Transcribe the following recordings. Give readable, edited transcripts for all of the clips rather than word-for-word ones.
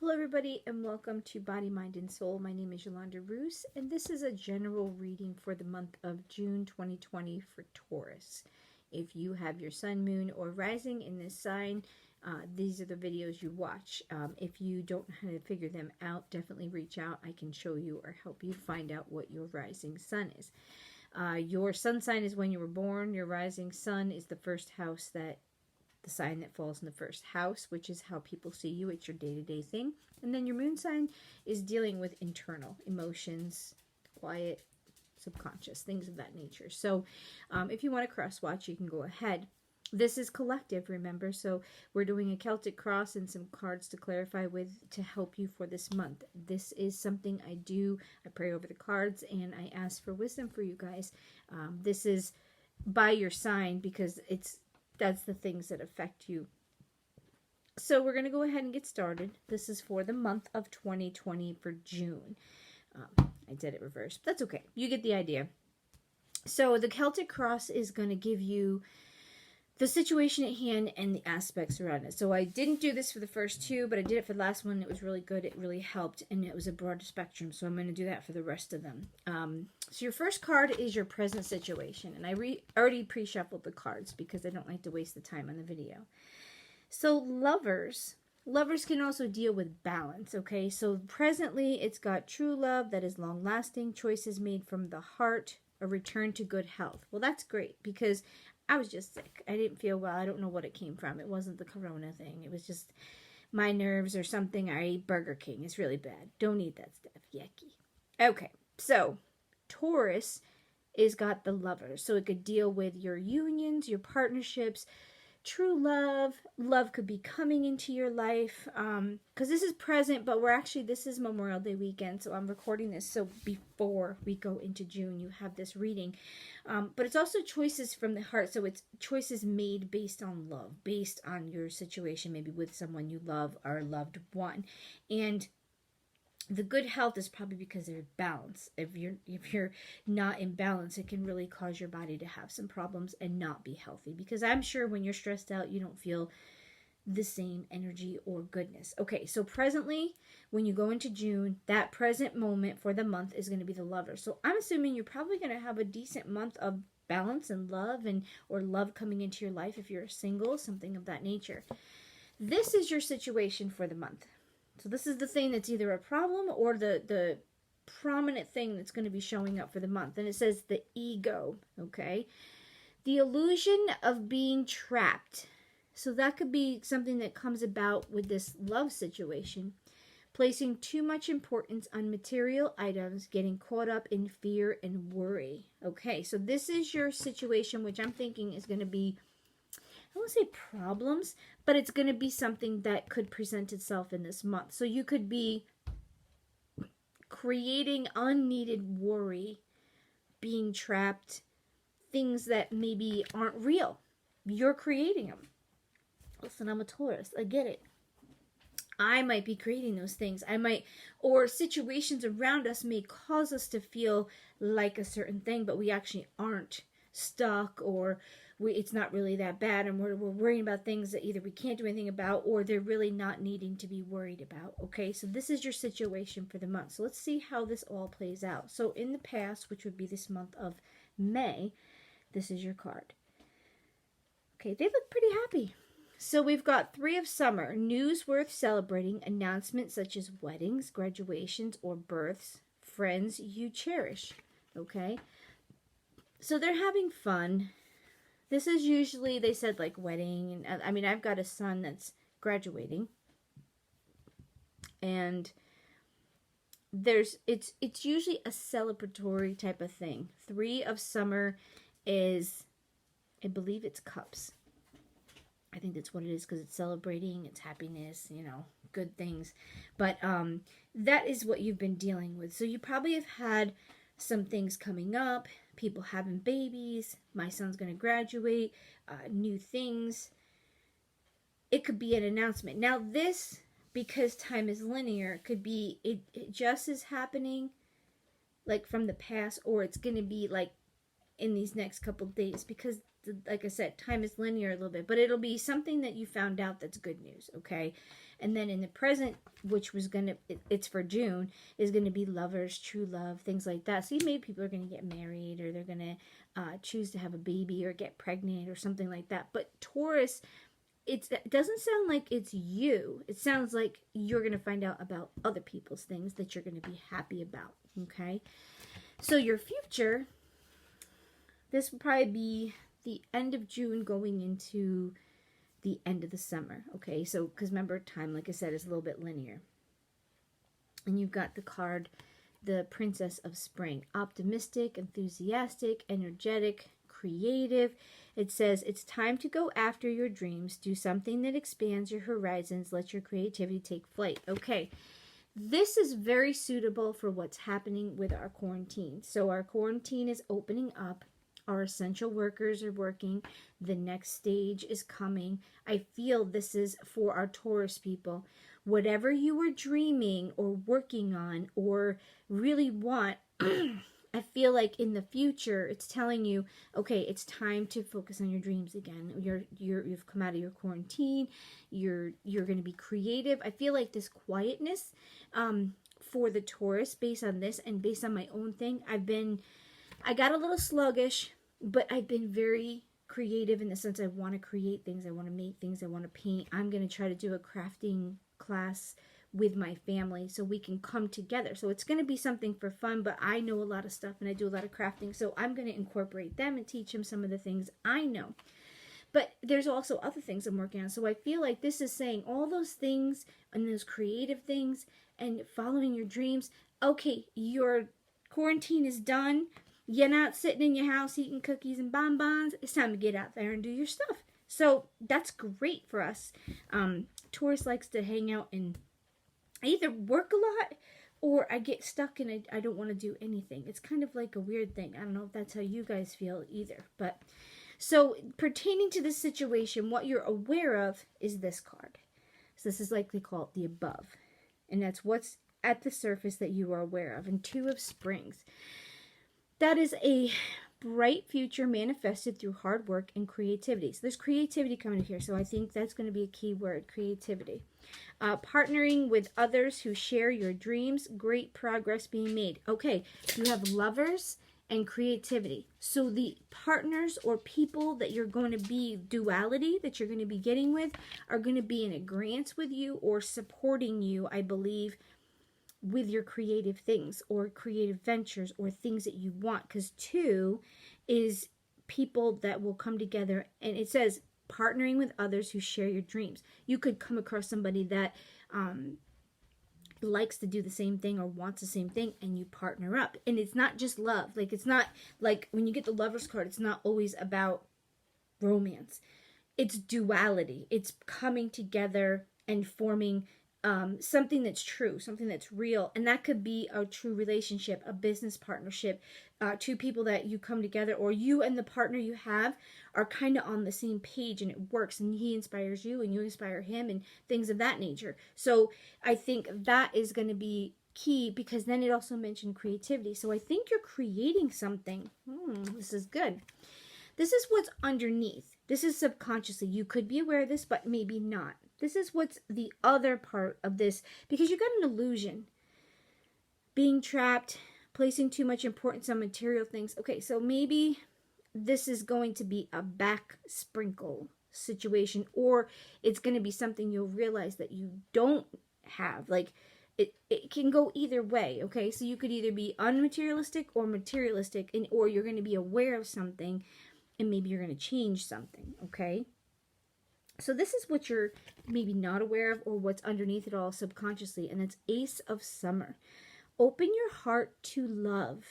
Hello everybody and welcome to Body, Mind, and Soul. My name is Yolandareuss and this is a general reading for the month of June 2020 for Taurus. If you have your sun, moon, or rising in this sign, these are the videos you watch. If you don't know how to figure them out, definitely reach out. I can show you or help you find out what your rising sun is. Your sun sign is when you were born. Your rising sun is the first house the sign that falls in the first house, which is how people see you. It's your day-to-day thing. And then your moon sign is dealing with internal emotions, quiet, subconscious, things of that nature. So if you want to cross watch, you can go ahead. This is collective, remember, so we're doing a Celtic cross and some cards to clarify with to help you for this month. This is something I do. I pray over the cards and I ask for wisdom for you guys. This is by your sign because that's the things that affect you. So we're going to go ahead and get started. This is for the month of 2020 for June. I did it reversed, but that's okay. You get the idea. So the Celtic cross is going to give you the situation at hand and the aspects around it. So I didn't do this for the first two, but I did it for the last one. It was really good. It really helped, and it was a broader spectrum. So I'm going to do that for the rest of them. So your first card is your present situation, and I already pre-shuffled the cards because I don't like to waste the time on the video. So lovers can also deal with balance, okay? So presently, it's got true love that is long-lasting, choices made from the heart, a return to good health. Well, that's great because I was just sick. I didn't feel well. I don't know what it came from. It wasn't the corona thing. It was just my nerves or something. I ate Burger King. It's really bad. Don't eat that stuff. Yucky. Okay, so Taurus is got the lovers. So it could deal with your unions, your partnerships, true love. Love could be coming into your life because this is present, but this is Memorial Day weekend, so I'm recording this so before we go into June you have this reading. But it's also choices from the heart, so it's choices made based on love, based on your situation, maybe with someone you love or a loved one. And the good health is probably because there's balance. If you're not in balance, it can really cause your body to have some problems and not be healthy. Because I'm sure when you're stressed out, you don't feel the same energy or goodness. Okay, so presently, when you go into June, that present moment for the month is going to be the lover. So I'm assuming you're probably going to have a decent month of balance and love or love coming into your life if you're single, something of that nature. This is your situation for the month. So this is the thing that's either a problem or the prominent thing that's going to be showing up for the month. And it says the ego, okay? The illusion of being trapped. So that could be something that comes about with this love situation. Placing too much importance on material items, getting caught up in fear and worry. Okay, so this is your situation, which I'm thinking is going to be, I won't say problems, but it's going to be something that could present itself in this month. So you could be creating unneeded worry, being trapped, things that maybe aren't real. You're creating them. Listen, I'm a Taurus. I get it. I might be creating those things. Or situations around us may cause us to feel like a certain thing, but we actually aren't stuck, or it's not really that bad, and we're worrying about things that either we can't do anything about or they're really not needing to be worried about. Okay, so this is your situation for the month. So let's see how this all plays out. So in the past, which would be this month of May, this is your card. Okay, they look pretty happy. So we've got 3 of Summer, news worth celebrating, announcements such as weddings, graduations, or births, friends you cherish. Okay, so they're having fun. This is usually, they said, like wedding, and I mean, I've got a son that's graduating, and it's usually a celebratory type of thing. 3 of Summer is, I believe it's cups. I think that's what it is because it's celebrating, it's happiness, good things. But that is what you've been dealing with. So you probably have had some things coming up, people having babies, my son's going to graduate, new things. It could be an announcement. Now this, because time is linear, could be it just is happening like from the past, or it's going to be like in these next couple days, because like I said, time is linear a little bit, but it'll be something that you found out that's good news, okay? And then in the present, which was it's for June, is going to be lovers, true love, things like that. So maybe people are going to get married, or they're going to choose to have a baby or get pregnant or something like that. But Taurus, it doesn't sound like it's you. It sounds like you're going to find out about other people's things that you're going to be happy about, okay? So your future, this will probably be the end of June going into the end of the summer, okay? So, because remember, time, like I said, is a little bit linear. And you've got the card, the Princess of Spring. Optimistic, enthusiastic, energetic, creative. It says, it's time to go after your dreams. Do something that expands your horizons. Let your creativity take flight. Okay, this is very suitable for what's happening with our quarantine. So our quarantine is opening up. Our essential workers are working. The next stage is coming. I feel this is for our Taurus people. Whatever you were dreaming or working on or really want, I feel like in the future, it's telling you, okay, it's time to focus on your dreams again. You've come out of your quarantine. You're going to be creative. I feel like this quietness for the Taurus, based on this and based on my own thing, I got a little sluggish, but I've been very creative in the sense I want to create things. I want to make things. I want to paint. I'm going to try to do a crafting class with my family so we can come together. So it's going to be something for fun, but I know a lot of stuff and I do a lot of crafting. So I'm going to incorporate them and teach them some of the things I know. But there's also other things I'm working on. So I feel like this is saying all those things and those creative things and following your dreams. Okay, your quarantine is done. You're not sitting in your house eating cookies and bonbons. It's time to get out there and do your stuff. So that's great for us. Taurus likes to hang out and I either work a lot or I get stuck and I don't want to do anything. It's kind of like a weird thing. I don't know if that's how you guys feel either. But so pertaining to this situation, what you're aware of is this card. So this is like they call it the above. And that's what's at the surface that you are aware of. And Two of Springs. That is a bright future manifested through hard work and creativity. So there's creativity coming here. So I think that's going to be a key word, creativity. Partnering with others who share your dreams, great progress being made. Okay, you have lovers and creativity. So the partners or people that you're going to be, duality that you're going to be getting with, are going to be in agreement with you or supporting you, I believe, with your creative things or creative ventures or things that you want. Because two is people that will come together, and it says partnering with others who share your dreams. You could come across somebody that likes to do the same thing or wants the same thing, and you partner up. And it's not just love. Like, it's not like when you get the Lover's card, it's not always about romance. It's duality. It's coming together and forming something that's true, something that's real. And that could be a true relationship, a business partnership, two people that you come together, or you and the partner you have are kind of on the same page and it works, and he inspires you and you inspire him and things of that nature. So I think that is going to be key, because then it also mentioned creativity. So I think you're creating something. This is good. This is what's underneath. This is subconsciously. You could be aware of this, but maybe not. This is what's the other part of this, because you got an illusion. Being trapped, placing too much importance on material things. Okay, so maybe this is going to be a back sprinkle situation, or it's going to be something you'll realize that you don't have. Like, it can go either way, okay? So you could either be unmaterialistic or materialistic, or you're going to be aware of something, and maybe you're going to change something, okay? So this is what you're maybe not aware of, or what's underneath it all subconsciously, and it's Ace of Summer. Open your heart to love,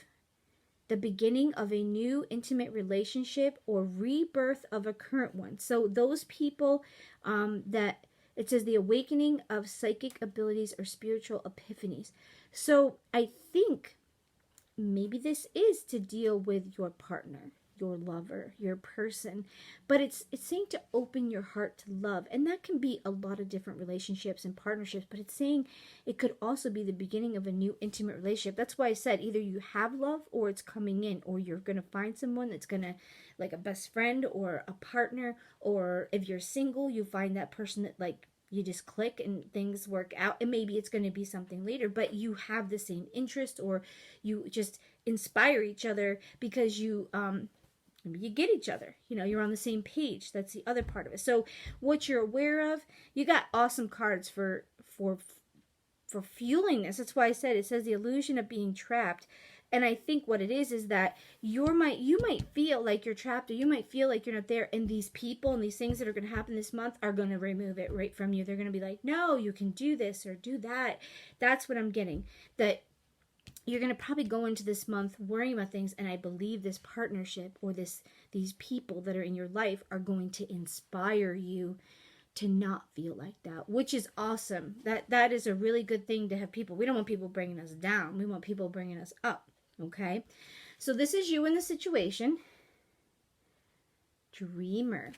the beginning of a new intimate relationship or rebirth of a current one. So those people that it says the awakening of psychic abilities or spiritual epiphanies. So I think maybe this is to deal with your partner, your lover, your person, but it's saying to open your heart to love, and that can be a lot of different relationships and partnerships, but it's saying it could also be the beginning of a new intimate relationship. That's why I said either you have love or it's coming in, or you're going to find someone that's going to, like a best friend or a partner, or if you're single, you find that person that like you just click and things work out, and maybe it's going to be something later, but you have the same interest, or you just inspire each other because you get each other, you're on the same page. That's the other part of it. So what you're aware of, you got awesome cards for fueling this. That's why I said, it says the illusion of being trapped. And I think what it is that you might feel like you're trapped, or you might feel like you're not there, and these people and these things that are going to happen this month are going to remove it right from you. They're going to be like, no, you can do this or do that. That's what I'm getting. That you're going to probably go into this month worrying about things, and I believe this partnership or these people that are in your life are going to inspire you to not feel like that, which is awesome. That is a really good thing to have people. We don't want people bringing us down. We want people bringing us up. Okay, so this is you in the situation. Dreamer.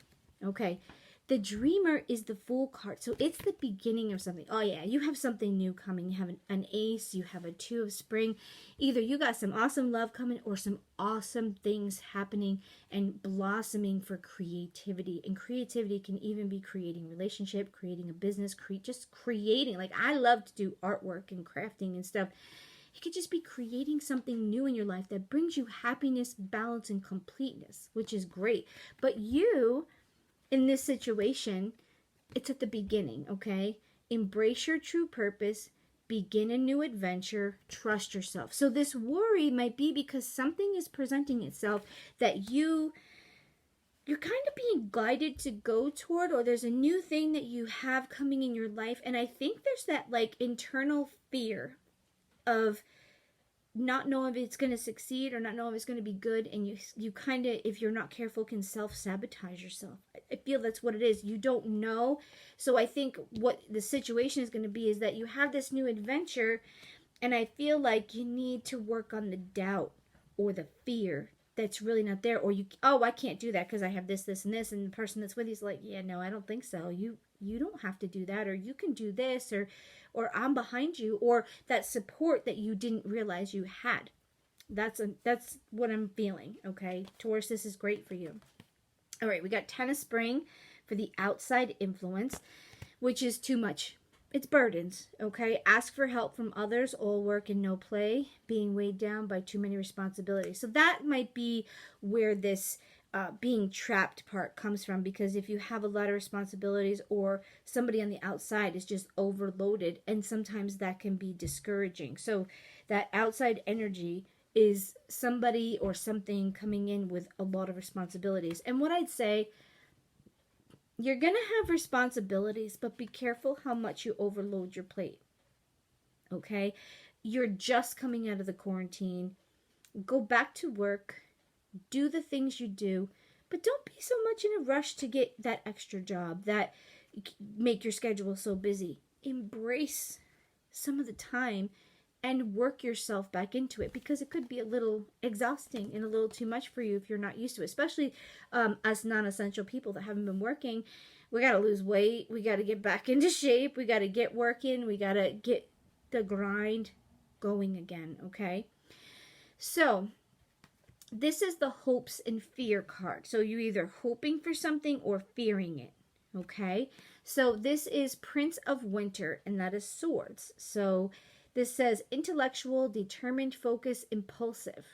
Okay, the Dreamer is the Fool card, so it's the beginning of something. Oh yeah, you have something new coming. You have an ace, you have a 2 of spring. Either you got some awesome love coming, or some awesome things happening and blossoming for creativity. And creativity can even be creating relationship, creating a business, just creating. Like, I love to do artwork and crafting and stuff. It could just be creating something new in your life that brings you happiness, balance, and completeness, which is great. But you, in this situation, it's at the beginning, okay? Embrace your true purpose, begin a new adventure, trust yourself. So this worry might be because something is presenting itself that you're kind of being guided to go toward, or there's a new thing that you have coming in your life. And I think there's that like internal fear of not knowing if it's going to succeed, or not knowing if it's going to be good, and you kind of, if you're not careful, can self-sabotage yourself. I feel that's what it is. You don't know. So I think what the situation is going to be is that you have this new adventure, and I feel like you need to work on the doubt or the fear that's really not there, or I can't do that because I have this, this, and this, and the person that's with you is like, yeah, no, I don't think so. You don't have to do that, or you can do this, or I'm behind you, or that support that you didn't realize you had. That's what I'm feeling, okay? Taurus, this is great for you. All right, we got 10 of spring for the outside influence, which is too much. It's burdens, okay? Ask for help from others, all work and no play, being weighed down by too many responsibilities. So that might be where this being trapped part comes from, because if you have a lot of responsibilities, or somebody on the outside is just overloaded, and sometimes that can be discouraging. So that outside energy is somebody or something coming in with a lot of responsibilities. And what I'd say, you're going to have responsibilities, but be careful how much you overload your plate. Okay? You're just coming out of the quarantine. Go back to work. Do the things you do, but don't be so much in a rush to get that extra job that make your schedule so busy. Embrace some of the time and work yourself back into it, because it could be a little exhausting and a little too much for you if you're not used to it, especially us non-essential people that haven't been working. We got to lose weight. We got to get back into shape. We got to get working. We got to get the grind going again, okay? So this is the hopes and fear card. So you're either hoping for something or fearing it, okay? So this is Prince of Winter, and that is swords. So this says intellectual, determined, focused, impulsive.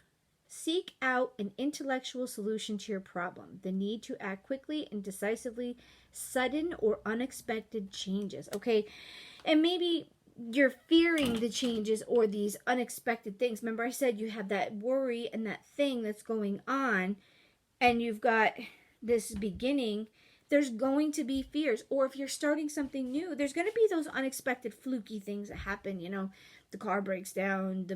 Seek out an intellectual solution to your problem. The need to act quickly and decisively, sudden or unexpected changes, okay? And maybe you're fearing the changes or these unexpected things. Remember I said you have that worry and that thing that's going on, and you've got this beginning. There's going to be fears. Or if you're starting something new, there's going to be those unexpected fluky things that happen. The car breaks down,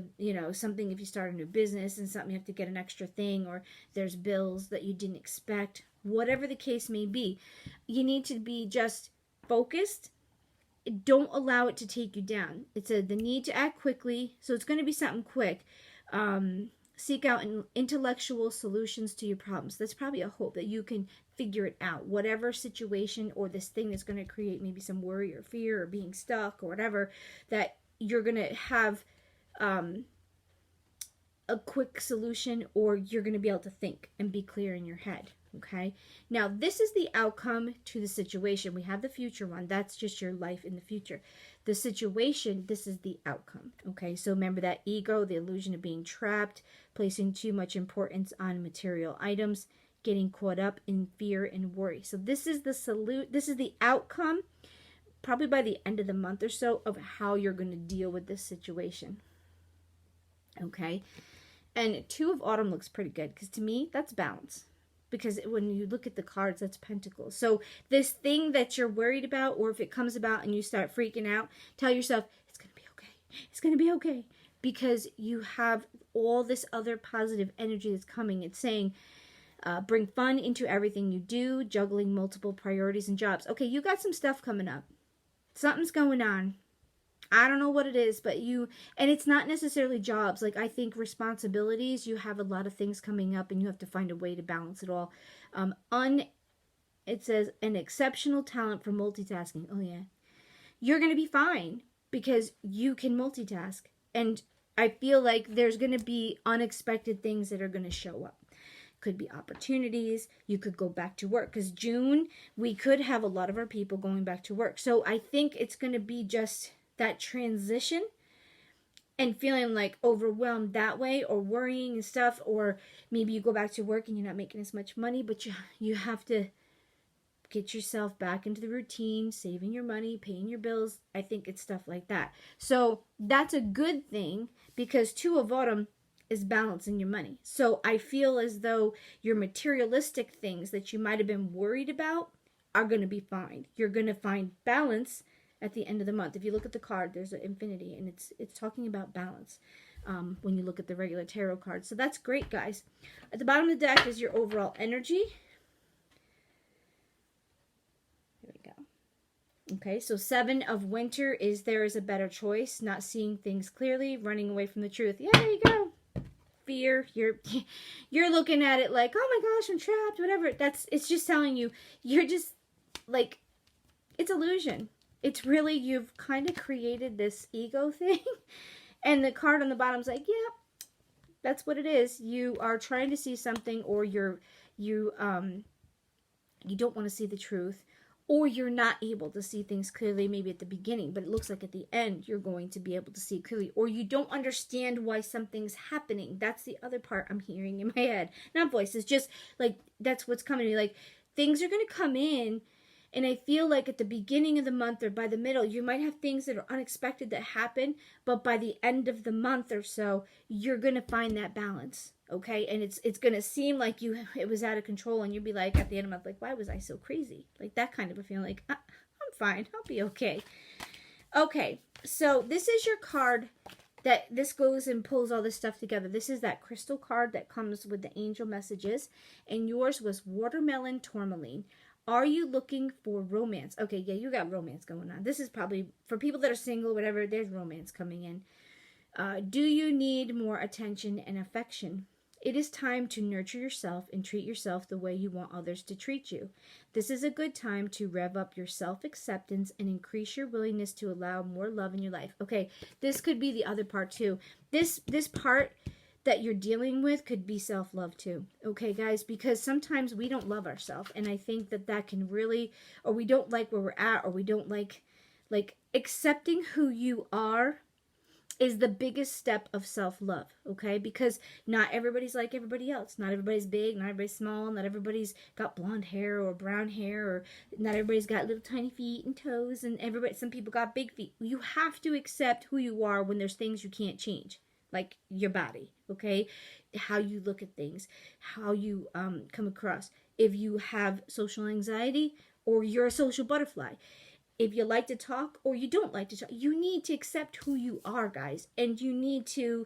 something, if you start a new business and something, you have to get an extra thing, or there's bills that you didn't expect. Whatever the case may be, you need to be just focused. Don't allow it to take you down. It's the need to act quickly, so it's going to be something quick. Seek out intellectual solutions to your problems. That's probably a hope that you can figure it out. Whatever situation or this thing that's going to create maybe some worry or fear or being stuck or whatever, that you're going to have a quick solution, or you're going to be able to think and be clear in your head. Okay. Now, this is the outcome to the situation. We have the future one. That's just your life in the future. The situation, this is the outcome. Okay. So remember that ego, the illusion of being trapped, placing too much importance on material items, getting caught up in fear and worry. So this is the outcome, probably by the end of the month or so, of how you're going to deal with this situation. Okay. And 2 of Autumn looks pretty good, because to me, that's balance. Because when you look at the cards, that's Pentacles. So this thing that you're worried about, or if it comes about and you start freaking out, tell yourself, it's going to be okay. It's going to be okay. Because you have all this other positive energy that's coming. It's saying, bring fun into everything you do, juggling multiple priorities and jobs. Okay, you got some stuff coming up. Something's going on. I don't know what it is, but and it's not necessarily jobs. Like, I think responsibilities, you have a lot of things coming up and you have to find a way to balance it all. It says an exceptional talent for multitasking. Oh yeah. You're going to be fine because you can multitask. And I feel like there's going to be unexpected things that are going to show up. Could be opportunities. You could go back to work, because June, we could have a lot of our people going back to work. So I think it's going to be just that transition and feeling like overwhelmed that way, or worrying and stuff, or maybe you go back to work and you're not making as much money, but you have to get yourself back into the routine, saving your money, paying your bills. I think it's stuff like that. So that's a good thing, because 2 of Autumn is balancing your money. So I feel as though your materialistic things that you might have been worried about are going to be fine. You're going to find balance at the end of the month. If you look at the card, there's an infinity, and it's talking about balance when you look at the regular tarot cards. So that's great, guys. At the bottom of the deck is your overall energy. There we go. Okay, so 7 of Winter is there is a better choice, not seeing things clearly, running away from the truth. Yeah, there you go. Fear. You're looking at it like, oh my gosh, I'm trapped, whatever. It's just telling you, you're just like, it's illusion. It's really, you've kind of created this ego thing. And the card on the bottom is like, yeah, that's what it is. You are trying to see something, or you don't want to see the truth, or you're not able to see things clearly maybe at the beginning, but it looks like at the end you're going to be able to see clearly, or you don't understand why something's happening. That's the other part I'm hearing in my head. Not voices, just like, that's what's coming to me. Like, things are going to come in. And I feel like at the beginning of the month or by the middle, you might have things that are unexpected that happen, but by the end of the month or so, you're going to find that balance, okay? And it's going to seem like it was out of control, and you'll be like, at the end of the month, like, why was I so crazy? Like, that kind of a feeling, like, I'm fine, I'll be okay. Okay, so this is your card that this goes and pulls all this stuff together. This is that crystal card that comes with the angel messages, and yours was Watermelon Tourmaline. Are you looking for romance? Okay, yeah, you got romance going on. This is probably, for people that are single, whatever, there's romance coming in. Do you need more attention and affection? It is time to nurture yourself and treat yourself the way you want others to treat you. This is a good time to rev up your self-acceptance and increase your willingness to allow more love in your life. Okay, this could be the other part too. This part that you're dealing with could be self-love too. Okay, guys, because sometimes we don't love ourselves, and I think that can really, or we don't like where we're at, or we don't like accepting who you are is the biggest step of self-love, okay? Because not everybody's like everybody else. Not everybody's big, not everybody's small, not everybody's got blonde hair or brown hair, or not everybody's got little tiny feet and toes, and some people got big feet. You have to accept who you are when there's things you can't change, like your body, okay? How you look at things, how you come across. If you have social anxiety, or you're a social butterfly, if you like to talk or you don't like to talk, you need to accept who you are, guys. And you need to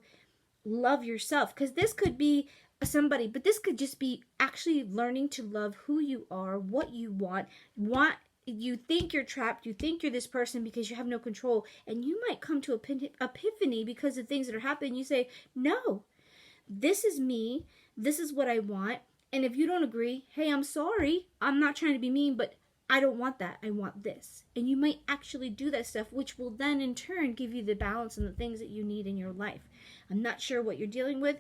love yourself. Because this could be somebody, but this could just be actually learning to love who you are, what you want. You think you're trapped, you think you're this person because you have no control. And you might come to epiphany because of things that are happening. You say, no, this is me. This is what I want. And if you don't agree, hey, I'm sorry. I'm not trying to be mean, but I don't want that. I want this. And you might actually do that stuff, which will then in turn give you the balance and the things that you need in your life. I'm not sure what you're dealing with,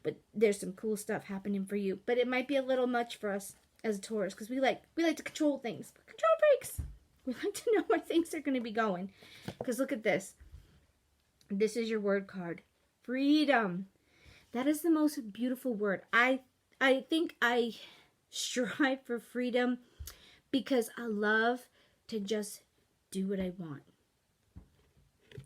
but there's some cool stuff happening for you. But it might be a little much for us. as a Taurus, because we like to control things. We're control freaks. We like to know where things are going to be going. Because look at this. This is your word card. Freedom. That is the most beautiful word. I think I strive for freedom because I love to just do what I want.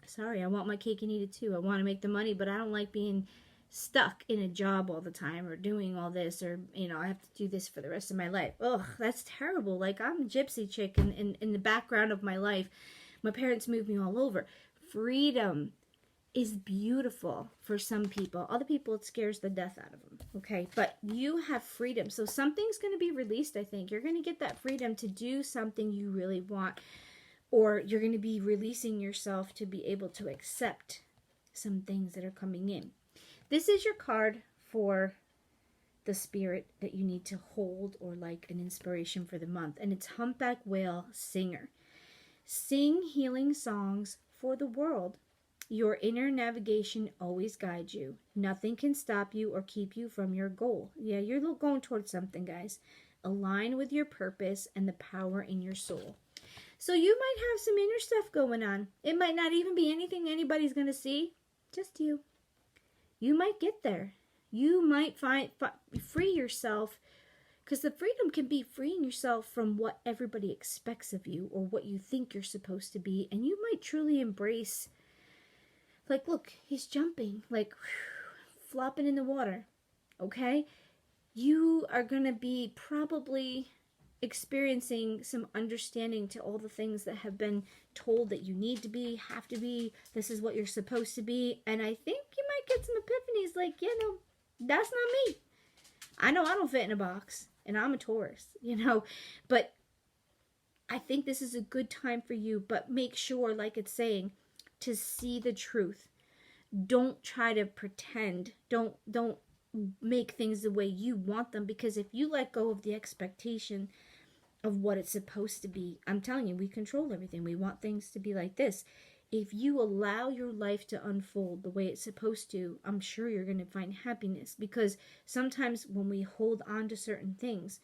Sorry, I want my cake and eat it too. I want to make the money, but I don't like being stuck in a job all the time or doing all this, or, you know, I have to do this for the rest of my life. Ugh, that's terrible. Like, I'm a gypsy chick in the background of my life. My parents moved me all over. Freedom is beautiful for some people. Other people, it scares the death out of them. Okay, but you have freedom. So something's going to be released, I think. You're going to get that freedom to do something you really want, or you're going to be releasing yourself to be able to accept some things that are coming in. This is your card for the spirit that you need to hold, or like an inspiration for the month. And it's Humpback Whale Singer. Sing healing songs for the world. Your inner navigation always guides you. Nothing can stop you or keep you from your goal. Yeah, you're going towards something, guys. Align with your purpose and the power in your soul. So you might have some inner stuff going on. It might not even be anything anybody's going to see. Just you. You might get there. You might free yourself, because the freedom can be freeing yourself from what everybody expects of you or what you think you're supposed to be. And you might truly embrace, like, look, he's jumping, like, flopping in the water, okay? You are going to be probably experiencing some understanding to all the things that have been told that you need to be, have to be, this is what you're supposed to be. And I think you might get some epiphanies like, you know, that's not me. I know I don't fit in a box, and I'm a Taurus, you know, but I think this is a good time for you. But make sure, like it's saying, to see the truth. Don't try to pretend. Don't make things the way you want them, because if you let go of the expectation of what it's supposed to be, I'm telling you, we control everything. We want things to be like this. If you allow your life to unfold the way it's supposed to, I'm sure you're going to find happiness, because sometimes when we hold on to certain things,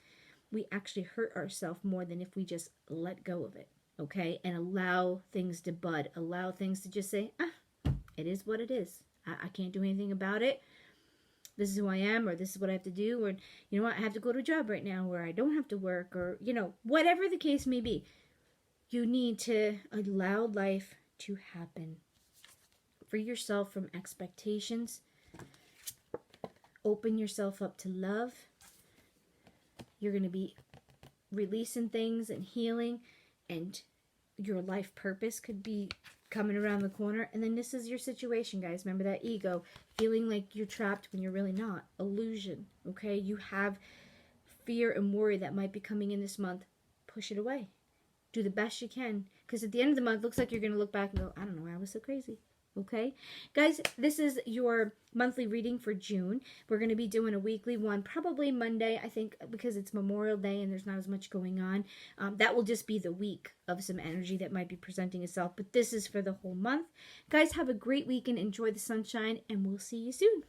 we actually hurt ourselves more than if we just let go of it, okay? And allow things to bud, allow things to just say, it is what it is. I can't do anything about it. This is who I am, or this is what I have to do, or, you know what, I have to go to a job right now where I don't have to work, or, you know, whatever the case may be. You need to allow life to happen. Free yourself from expectations. Open yourself up to love. You're going to be releasing things and healing, and your life purpose could be coming around the corner. And then this is your situation, guys. Remember that ego, feeling like you're trapped when you're really not. Illusion, okay? You have fear and worry that might be coming in this month. Push it away. Do the best you can, because at the end of the month, looks like you're going to look back and go, I don't know why I was so crazy. Okay, guys, this is your monthly reading for June. We're going to be doing a weekly one, probably Monday, I think, because it's Memorial Day and there's not as much going on. That will just be the week of some energy that might be presenting itself, but this is for the whole month. Guys, have a great weekend. Enjoy the sunshine, and we'll see you soon.